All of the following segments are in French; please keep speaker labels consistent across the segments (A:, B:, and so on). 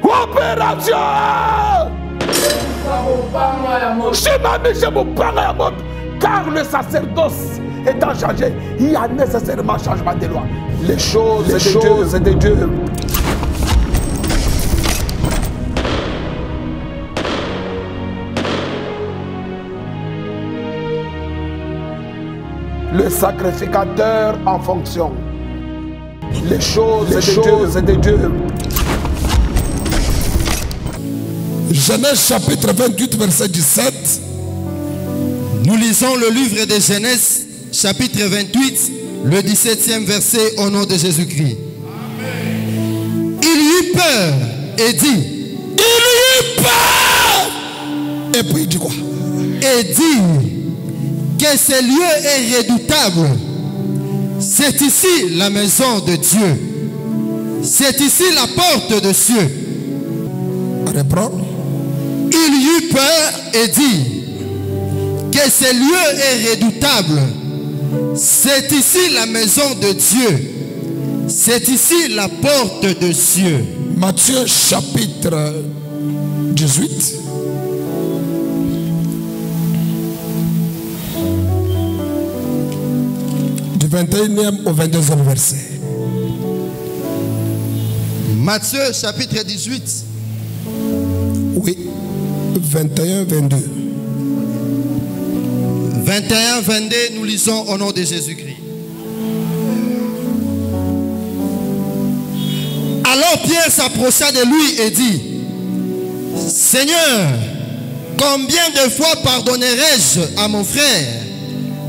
A: Opération. Car le sacerdoce étant changé, il y a nécessairement changement de loi. Les choses de Dieu. Le sacrificateur en fonction. Les choses de Dieu.
B: Genèse chapitre 28 verset 17.
C: Nous lisons le livre de Genèse chapitre 28, le 17e verset au nom de Jésus-Christ. Il eut peur et dit.
B: Il eut peur. Et puis il dit quoi?
C: Et dit que ce lieu est redoutable. C'est ici la maison de Dieu. C'est ici la porte de cieux.
B: Reprends.
C: Il eut peur et dit que ce lieu est redoutable. C'est ici la maison de Dieu. C'est ici la porte de cieux.
B: Matthieu chapitre 18. Du 21e au 22e verset.
C: Matthieu chapitre 18.
B: Oui, 21-22.
C: 21-22, nous lisons au nom de Jésus-Christ. Alors Pierre s'approcha de lui et dit, Seigneur, combien de fois pardonnerai-je à mon frère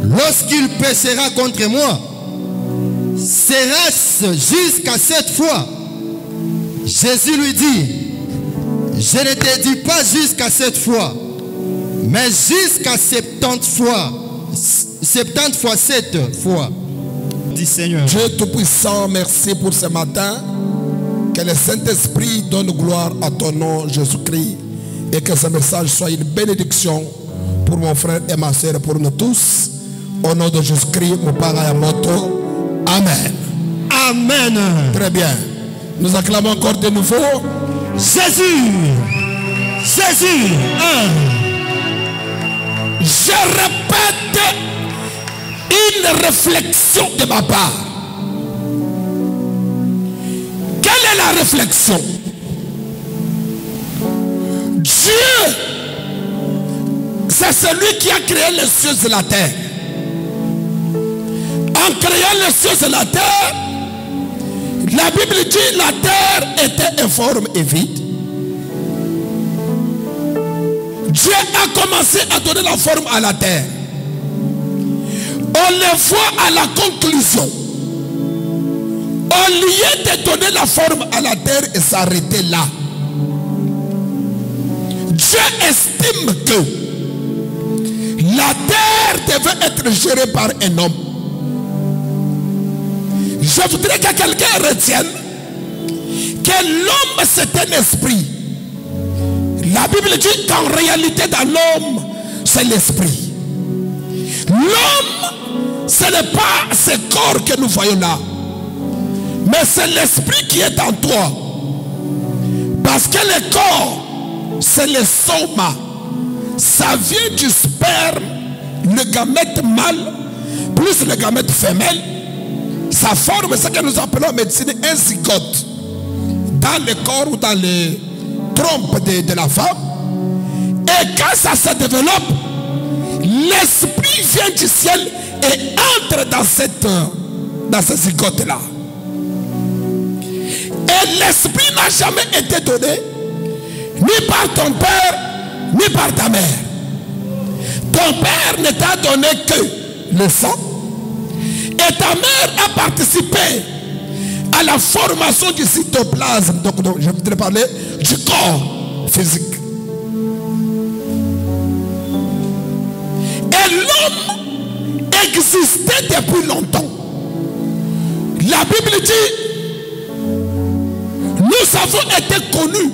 C: lorsqu'il péchera contre moi? Sera-ce jusqu'à 7 fois? Jésus lui dit, je ne te dis pas jusqu'à 7 fois, mais jusqu'à 70 fois. 70 fois 7 fois. Dit Seigneur.
B: Dieu Tout-Puissant, merci pour ce matin. Que le Saint-Esprit donne gloire à ton nom, Jésus-Christ. Et que ce message soit une bénédiction pour mon frère et ma soeur, pour nous tous. Au nom de Jésus-Christ, mon Père à moto. Amen.
C: Amen.
B: Très bien. Nous acclamons encore de nouveau.
C: Jésus. Jésus.
B: Je répète une réflexion de ma part. Quelle est la réflexion? Dieu, c'est celui qui a créé les cieux et la terre. En créant les cieux et la terre, la Bible dit la terre était informe et vide. Dieu a commencé à donner la forme à la terre. On le voit à la conclusion. Au lieu de donner la forme à la terre et s'arrêter là, Dieu estime que la terre devait être gérée par un homme. Je voudrais que quelqu'un retienne que l'homme c'est un esprit. La Bible dit qu'en réalité dans l'homme, c'est l'esprit. L'homme, ce n'est pas ce corps que nous voyons là, mais c'est l'esprit qui est en toi. Parce que le corps, c'est le soma. Ça vient du sperme, le gamète mâle, plus le gamète femelle. Ça forme ce que nous appelons en médecine un zygote dans le corps ou dans les trompes de la femme. Et quand ça se développe, l'esprit vient du ciel et entre dans ce zygote là. Et l'esprit n'a jamais été donné ni par ton père ni par ta mère. Ton père ne t'a donné que le sang et ta mère a participé à la formation du cytoplasme. Donc je voudrais parler du corps physique. Et l'homme existait depuis longtemps. La Bible dit, nous avons été connus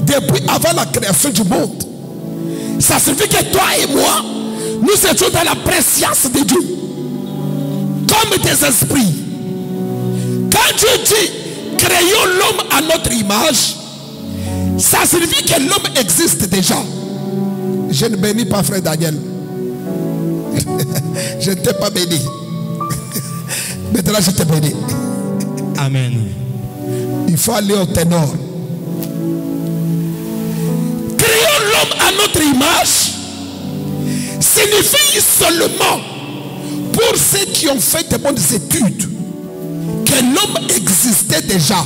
B: depuis avant la création du monde. Ça signifie que toi et moi, nous étions dans la préscience de Dieu, comme des esprits. Quand Dieu dit, créons l'homme à notre image, Ça signifie que l'homme existe déjà. Je ne bénis pas frère Daniel. Je ne t'ai pas béni. Maintenant je te bénis.
C: Amen.
B: Il faut aller au ténor. Créons l'homme à notre image signifie seulement pour ceux qui ont fait de bonnes études que l'homme existait déjà.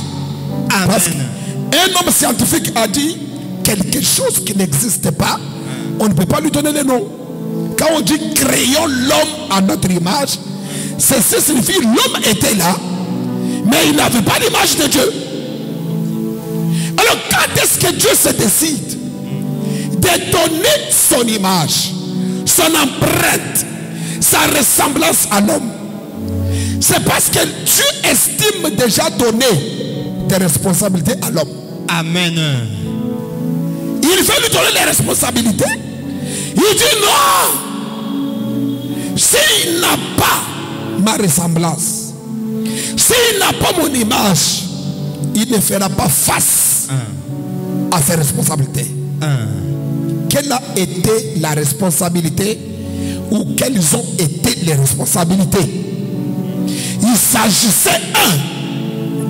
C: Amen.
B: Parce qu'un homme scientifique a dit quelque chose qui n'existe pas, on ne peut pas lui donner le nom. Quand on dit créons l'homme à notre image, ceci signifie l'homme était là, mais il n'avait pas l'image de Dieu. Alors quand est-ce que Dieu se décide de donner son image, son empreinte, sa ressemblance à l'homme? C'est parce que Dieu estime déjà donner des responsabilités à l'homme.
C: Amen.
B: Il veut lui donner les responsabilités. Il dit non. S'il n'a pas ma ressemblance, s'il n'a pas mon image, il ne fera pas face à ses responsabilités. Quelle a été la responsabilité ou quelles ont été les responsabilités? Il s'agissait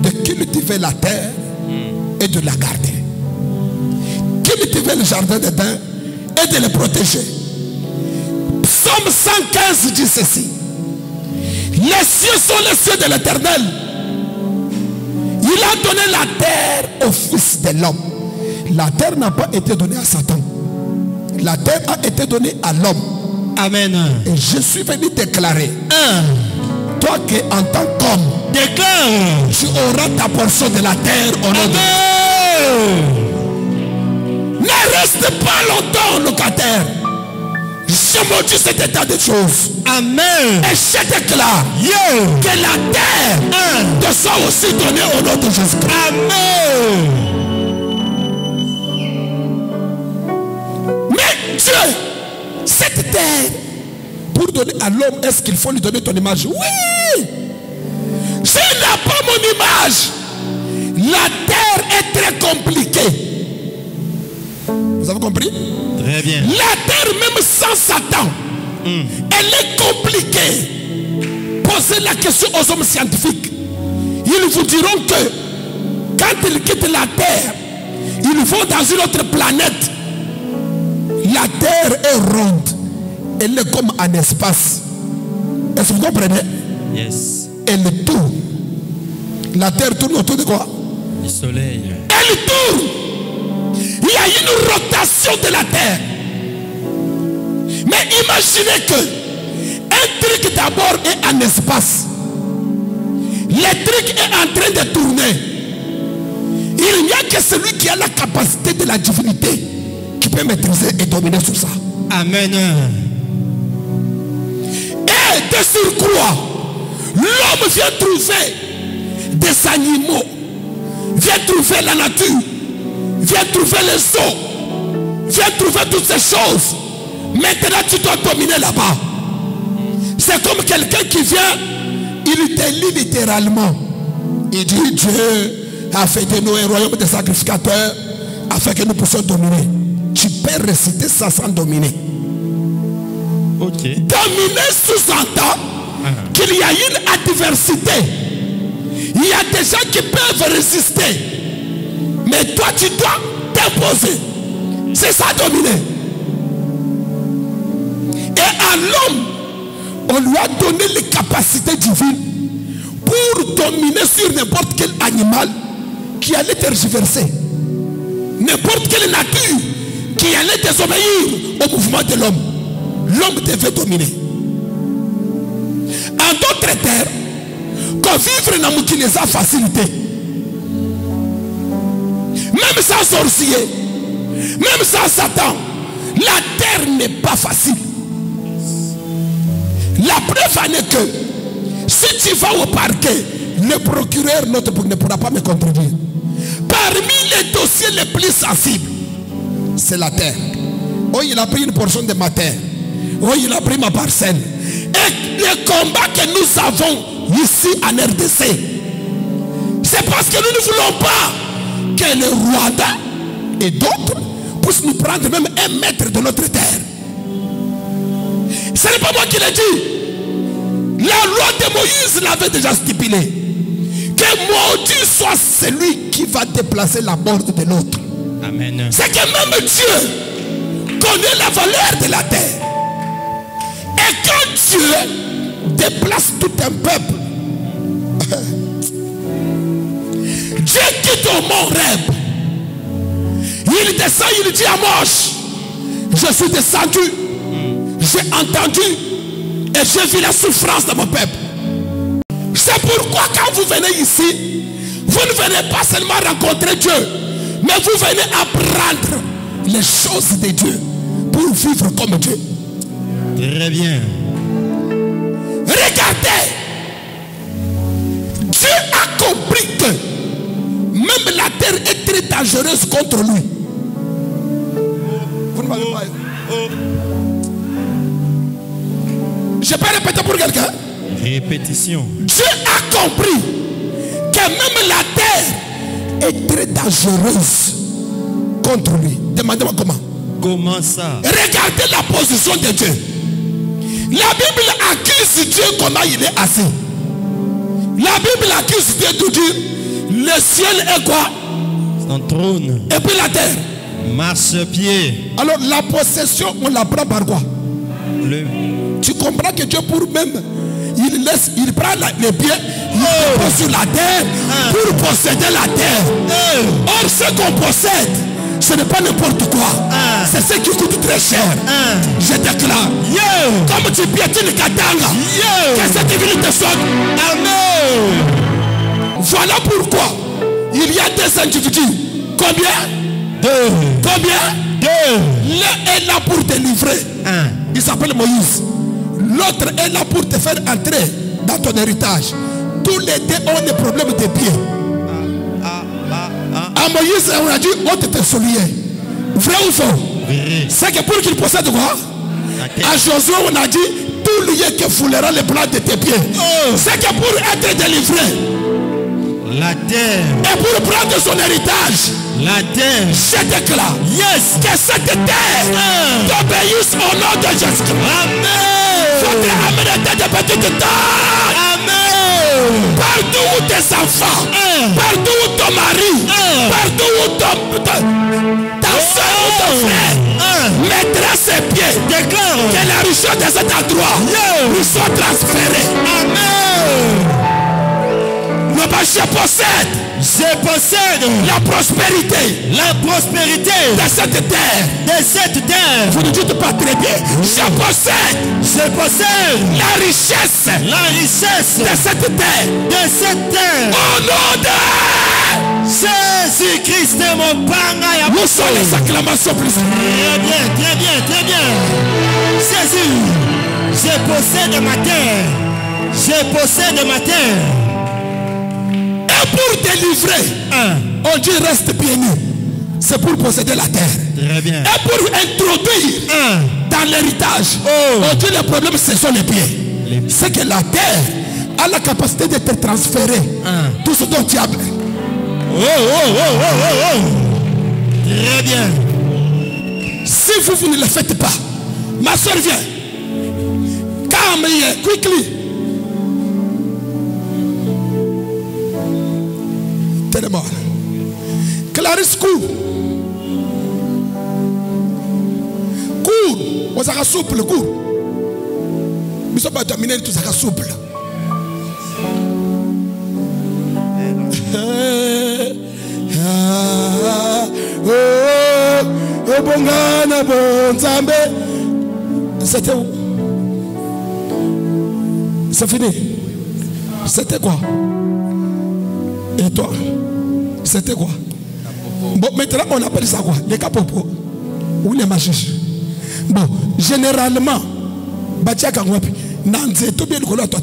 B: de cultiver la terre et de la garder. Cultiver le jardin d'Éden et de le protéger. Psaume 115 dit ceci: les cieux sont les cieux de l'Éternel. Il a donné la terre au Fils de l'homme. La terre n'a pas été donnée à Satan. La terre a été donnée à l'homme.
C: Amen.
B: Et je suis venu déclarer, toi qui en tant qu'homme,
C: déclare,
B: tu auras ta portion de la terre au nom de Dieu. Ne reste pas longtemps locataire. Je maudis cet état de choses.
C: Amen.
B: Et je déclare que la terre te soit aussi donnée au nom de Jésus-Christ.
C: Amen.
B: Mais Dieu, cette terre, pour donner à l'homme, est-ce qu'il faut lui donner ton image? Oui. S'il n'a pas mon image, la terre est très compliquée. Vous avez compris?
C: Très bien.
B: La terre, même sans Satan, elle est compliquée. Posez la question aux hommes scientifiques. Ils vous diront que quand ils quittent la terre, ils vont dans une autre planète. La terre est ronde. Elle est comme un espace. Est-ce que vous comprenez?
C: Yes.
B: Elle tourne. La terre tourne autour de quoi?
C: Du soleil.
B: Elle tourne. Il y a une rotation de la terre. Mais imaginez que un truc d'abord est en espace. Le truc est en train de tourner. Il n'y a que celui qui a la capacité de la divinité qui peut maîtriser et dominer sur ça.
C: Amen.
B: Et de surcroît, l'homme vient trouver des animaux, vient trouver la nature, vient trouver les eaux, vient trouver toutes ces choses. Maintenant tu dois dominer là-bas. C'est comme quelqu'un qui vient, il te lit littéralement. Il dit Dieu a fait de nous un royaume de sacrificateurs afin que nous puissions dominer. Tu peux réciter ça sans dominer.
C: Ok.
B: Dominer sous-entend qu'il y a une adversité. Il y a des gens qui peuvent résister. Mais toi tu dois t'imposer. C'est ça dominer. Et à l'homme, on lui a donné les capacités divines pour dominer sur n'importe quel animal qui allait tergiverser. N'importe quelle nature qui allait désobéir au mouvement de l'homme. L'homme devait dominer. En d'autres termes, quand vivre n'a utilisé sa facilité. Même sans sorcier, même sans Satan, la terre n'est pas facile. La preuve en est que si tu vas au parquet, le procureur ne pourra pas me contredire. Parmi les dossiers les plus sensibles, c'est la terre. Oh, il a pris une portion de ma terre. Oh, il a pris ma parcelle. Et le combat que nous avons ici en RDC, c'est parce que nous ne voulons pas que le Rwanda, et d'autres puissent nous prendre même un mètre de notre terre. Ce n'est pas moi qui l'ai dit. La loi de Moïse l'avait déjà stipulé. Que maudit soit celui qui va déplacer la mort de l'autre.
C: Amen.
B: C'est que même Dieu connaît la valeur de la terre. Et quand Dieu déplace tout un peuple, Dieu quitte au mont Horeb. Il descend, il dit à Moïse, je suis descendu, j'ai entendu et j'ai vu la souffrance de mon peuple. C'est pourquoi quand vous venez ici, vous ne venez pas seulement rencontrer Dieu, mais vous venez apprendre les choses de Dieu pour vivre comme Dieu.
C: Très bien.
B: Regardez, Dieu a compris que même la terre est très dangereuse contre lui. Vous ne m'avez pas. Je peux répéter pour quelqu'un?
C: Répétition.
B: Dieu a compris que même la terre est très dangereuse contre lui. Demandez-moi comment.
C: Comment ça?
B: Regardez la position de Dieu. La Bible accuse Dieu comment il est assis. La Bible accuse Dieu de dire le ciel est quoi?
C: Son trône.
B: Et puis la terre.
C: Marche-pied.
B: Alors la possession, on la prend par quoi? Tu comprends que Dieu pour même, il prend les pieds, il pose sur la terre pour posséder la terre. Or ce qu'on possède, ce n'est pas n'importe quoi. C'est ce qui coûte très cher. Je déclare, comme tu piétines Katanga, que cette divinité soit. Amen. Voilà pourquoi il y a des individus. Combien? Deux. Combien? Deux. L'un est là pour te livrer. Il s'appelle Moïse. L'autre est là pour te faire entrer dans ton héritage. Tous les deux ont des problèmes de pieds. À Moïse, on a dit, ôte tes souliers. Vrai ou faux? C'est que pour qu'il possède quoi? À Josué, on a dit, tout lieu que foulera les plans de tes pieds. C'est que pour être délivré,
C: la terre.
B: Et pour prendre son héritage,
C: la terre.
B: Je déclare,
C: yes,
B: que cette terre t'obéisse au nom de Jésus.
C: Amen.
B: Faudrait amener des petites tailles.
C: Amen.
B: Partout où tes enfants, partout où ton mari, partout où ta soeur ou ton frère mettra ses pieds,
C: déclare
B: que la richesse de cet endroit lui soit transférée.
C: Amen.
B: Je possède la prospérité de cette terre. Vous ne dites pas très bien. Je possède la richesse de cette terre. Au nom de
C: Jésus-Christ est mon panga.
B: Où sont les acclamations plus?
C: Très bien, très bien, très bien. Jésus, je possède ma terre. Je possède ma terre.
B: Pour délivrer, on dit reste bien nu. C'est pour posséder la terre.
C: Très bien.
B: Et pour introduire dans l'héritage, on dit le problème ce sont les pieds. C'est que la terre a la capacité de te transférer tout ce dont tu as besoin.
C: Très bien.
B: Si vous ne le faites pas, ma soeur vient. Come here, quickly. Clarisse court. Court. On s'est souple, court. Nous sommes pas terminés, tout ça souple. C'était où? C'est fini. C'était quoi? Et toi? C'était quoi? Bon, maintenant on appelle ça quoi? Les capopo ou les machiches. Bon, généralement, Batiaka Ngwapi, Nanze, tout bien le colon à toi.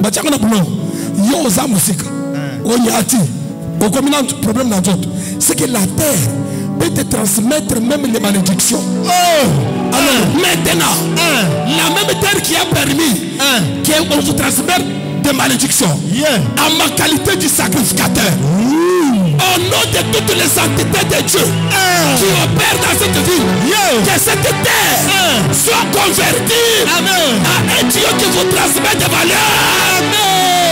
B: Batiaka Ngwapi, yo za musique, on y a dit, au communal problème dans d'autres, c'est que la terre peut te transmettre même les malédictions. Alors maintenant, la même terre qui a permis qu'on vous transmette des malédictions, à ma qualité du sacrificateur. Au nom de toutes les entités de Dieu qui opèrent dans cette ville, que cette terre soit convertie à un Dieu qui vous transmet des valeurs.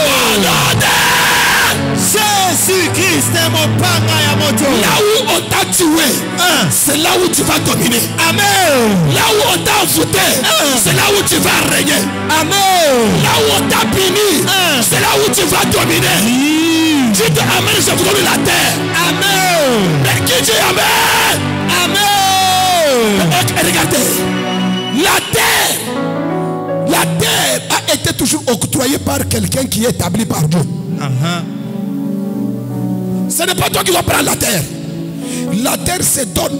B: Au nom de
C: Jésus-Christ est mon panga ya moto.
B: Là où on t'a tué, c'est là où tu vas dominer.
C: Amen.
B: Là où on t'a envoûté, c'est là où tu vas régner.
C: Amen.
B: Là où on t'a puni, c'est là où tu vas dominer. Tu te amènes, je vous donne la terre.
C: Amen.
B: Mais qui dit Amen?
C: Amen.
B: Regardez, la terre a été toujours octroyée par quelqu'un qui est établi par Dieu. Ce n'est pas toi qui dois prendre la terre. La terre se donne.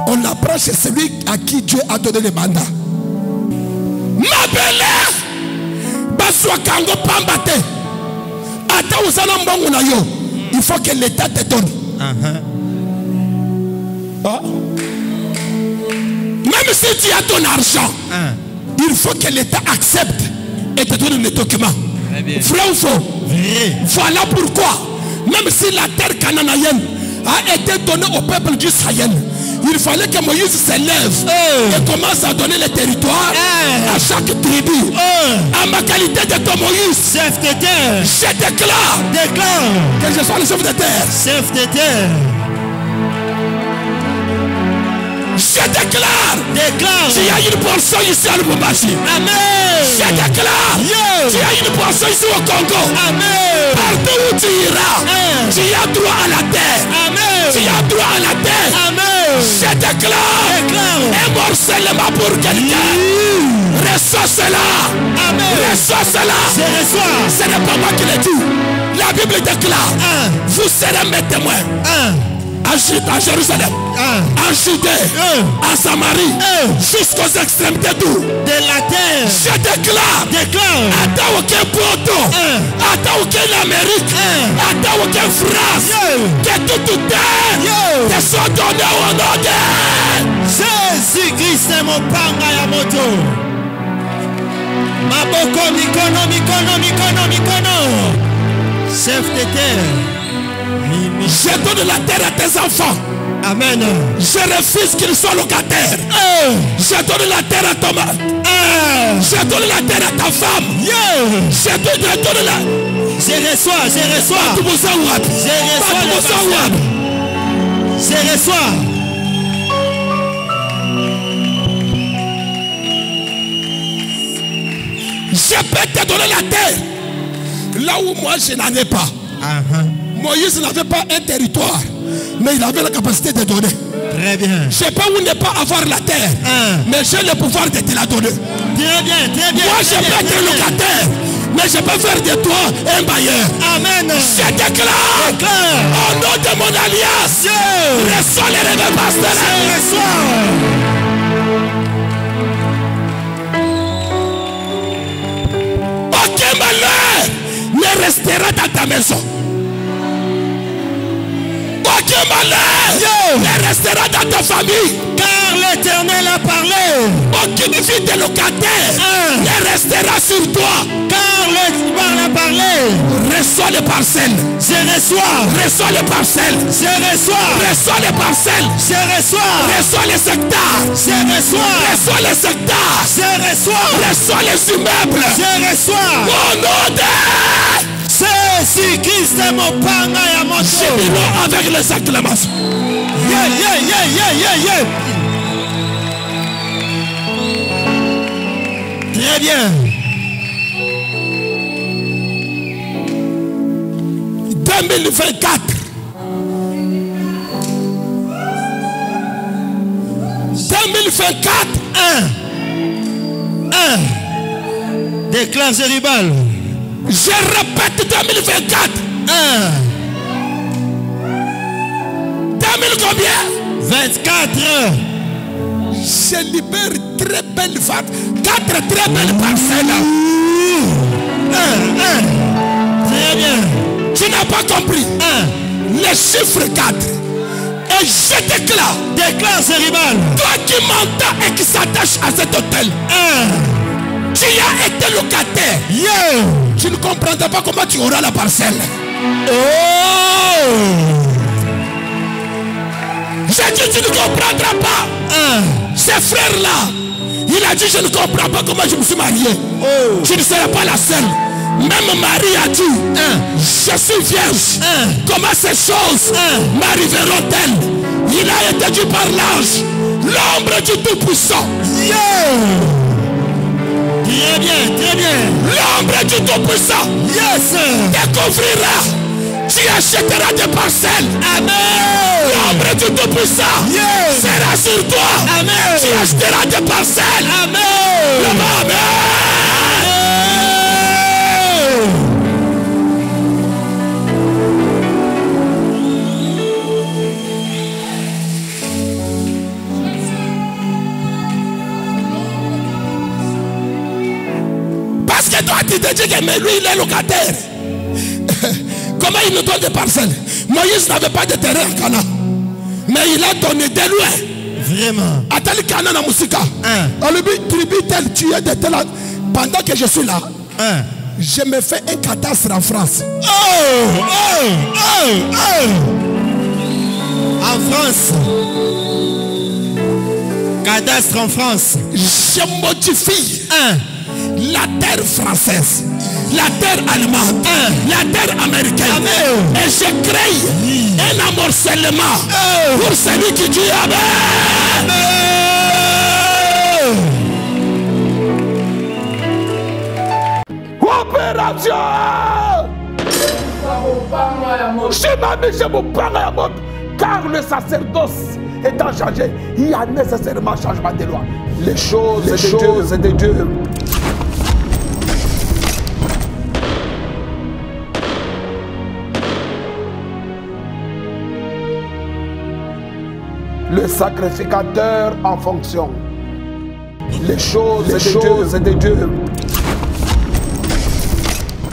B: On la prend chez celui à qui Dieu a donné le mandat. Ma belle, Baswa Kango Pambate. Il faut que l'État te donne. Même si tu as ton argent, il faut que l'État accepte et te donne les documents. Vrai ou faux? Voilà pourquoi, même si la terre cananéenne a été donnée au peuple d'Israël, il fallait que Moïse s'élève et commence à donner les territoires à chaque tribu. À ma qualité de ton Moïse,
C: Chef de terre,
B: je déclare que je sois le chef de terre.
C: chef de terre,
B: Je déclare
C: déclare.
B: qu'il y a une portion ici à Lubumbashi.
C: Amen.
B: Je déclare qu'il y a une portion ici au Congo.
C: Amen.
B: Partout où tu iras, tu as droit à la terre.
C: Amen.
B: Tu as droit à la terre.
C: Amen.
B: Je déclare un morcellement pour quelqu'un. Reçois cela.
C: Amen.
B: Reçois cela.
C: Je reçois.
B: Ce n'est pas moi qui le dis. La Bible déclare, vous serez mes témoins. À Jérusalem, en Judée, à Samarie, jusqu'aux extrémités d'où?
C: De la terre.
B: Je déclare, attends aucun poto, attends aucun Amérique, attends aucun France, que toute terre te soit donnée au nom de
C: Jésus-Christ est mon panga ya moto. Maboko mikono. Chef de terre.
B: Je donne la terre à tes enfants.
C: Amen.
B: Je refuse qu'ils soient locataires. Je donne la terre à ton mari. Je donne la terre à ta femme. Je donne la.
C: Je reçois. Je reçois la terre.
B: Je peux te donner la terre. Là où moi je n'en ai pas. Moïse n'avait pas un territoire, mais il avait la capacité de donner.
C: Très bien.
B: Je peux ou ne pas avoir la terre, mais j'ai le pouvoir de te la donner.
C: Très bien.
B: Moi je peux être locataire, mais je peux faire de toi un bailleur.
C: Amen.
B: Je déclare au nom de mon alliance, reçois les rêves pasteurs. Aucun malheur ne restera dans ta maison. Aucun malheur ne restera dans ta famille.
C: Car l'Éternel a parlé.
B: Aucune vie de locataire ne restera sur toi.
C: Car l'Éternel a parlé.
B: Reçois les parcelles.
C: Je reçois.
B: Reçois les parcelles.
C: Je reçois.
B: Reçois les parcelles.
C: Je reçois.
B: Reçois les secteurs.
C: Je reçois.
B: Reçois les secteurs.
C: Je reçois.
B: Reçois les immeubles.
C: Je reçois.
B: Au nom de
C: Jésus-Christ est mon panga ya moto.
B: Jubilons avec les acclamations.
C: Yeah. Très bien.
B: 2024. 2024.
C: Déclare Zérubal.
B: Je répète 2024. 2000 combien?
C: 24.
B: Je libère très belles femmes. 4 très belles parcelles.
C: Très bien.
B: Tu n'as pas compris. Le chiffre 4. Et je déclare.
C: Déclare Zérubal.
B: Toi qui m'entends et qui s'attache à cet hôtel. Tu as été locataire. Tu ne comprendras pas comment tu auras la parcelle.
C: Oh!
B: dit tu ne comprendras pas. Ces frères-là, il a dit je ne comprends pas comment je me suis marié. Je ne serai pas la seule. Même Marie a dit je suis vierge. Comment ces choses m'arriveront-elles? Il a été dit par l'ange, l'ombre du Tout-Puissant.
C: Très bien, très bien.
B: L'ombre du Tout-Puissant découvrira. Tu achèteras des parcelles.
C: Amen.
B: L'ombre du Tout-Puissant sera sur toi.
C: Amen.
B: Tu achèteras des parcelles.
C: Amen.
B: Amen. Parce que toi tu te dis que mais lui il est locataire. Comment il nous donne des parcelles? Moïse n'avait pas de terrain à Cana, mais il a donné de loin.
C: Vraiment.
B: Attends, Cana na Musika. Tribu tel, tu es de tel. Pendant que je suis là, je me fais un cadastre en France.
C: En France. Cadastre en France.
B: Je modifie la terre française, la terre allemande, la terre américaine. Et je crée un amorcellement pour celui qui dit Amen. Opération. Car le sacerdoce étant changé, il y a nécessairement changement de loi. Les choses de Dieu. Le sacrificateur en fonction. Les choses de Dieu.